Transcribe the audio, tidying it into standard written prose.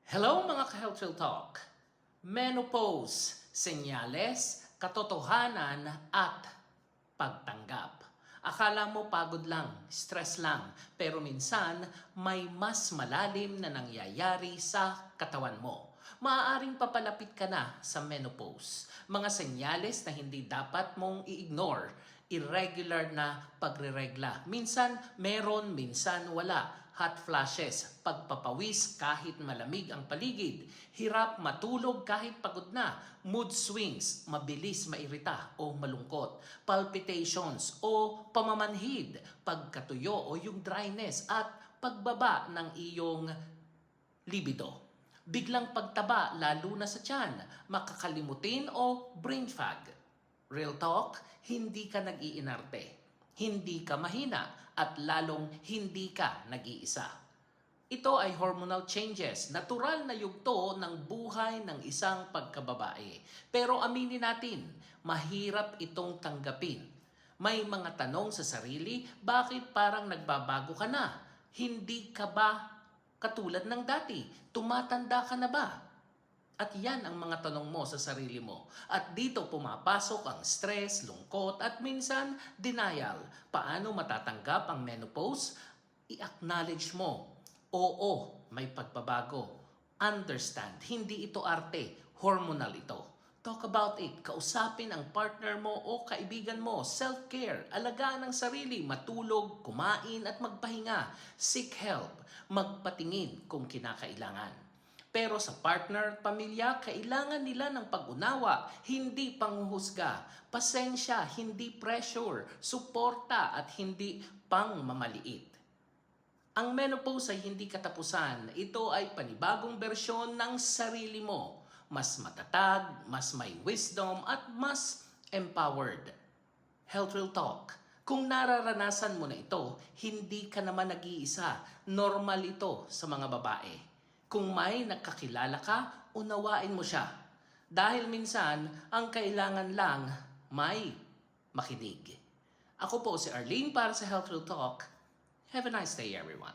Hello mga ka-Health Real Talk! Menopause, senyales, katotohanan at pagtanggap. Akala mo pagod lang, stress lang, pero minsan may mas malalim na nangyayari sa katawan mo. Maaaring papalapit ka na sa menopause. Mga senyales na hindi dapat mong i-ignore. Irregular na pagreregla. Minsan meron, minsan wala. Hot flashes, pagpapawis kahit malamig ang paligid, hirap matulog kahit pagod na, mood swings, mabilis mairita o malungkot, palpitations o pamamanhid, pagkatuyo o yung dryness at pagbaba ng iyong libido. Biglang pagtaba lalo na sa tiyan, makakalimutin o brain fog. Real talk, hindi ka nag-iinarte. Hindi ka mahina at lalong hindi ka nag-iisa. Ito ay hormonal changes, natural na yugto ng buhay ng isang pagkababae. Pero aminin natin, mahirap itong tanggapin. May mga tanong sa sarili, bakit parang nagbabago ka na? Hindi ka ba katulad ng dati? Tumatanda ka na ba? At yan ang mga tanong mo sa sarili mo. At dito pumapasok ang stress, lungkot at minsan denial. Paano matatanggap ang menopause? I-acknowledge mo. Oo, may pagbabago. Understand, hindi ito arte, hormonal ito. Talk about it. Kausapin ang partner mo o kaibigan mo. Self-care, alagaan ang sarili, matulog, kumain at magpahinga. Seek help, magpatingin kung kinakailangan. Pero sa partner at pamilya, kailangan nila ng pag-unawa, hindi panghuhusga, pasensya, hindi pressure, suporta at hindi pangmamaliit. Ang menopause ay hindi katapusan. Ito ay panibagong bersyon ng sarili mo. Mas matatag, mas may wisdom at mas empowered. Health Real Talk. Kung nararanasan mo na ito, hindi ka naman nag-iisa. Normal ito sa mga babae. Kung may nakakilala ka, unawain mo siya. Dahil minsan, ang kailangan lang may makinig. Ako po si Arlene para sa Health Real Talk. Have a nice day everyone.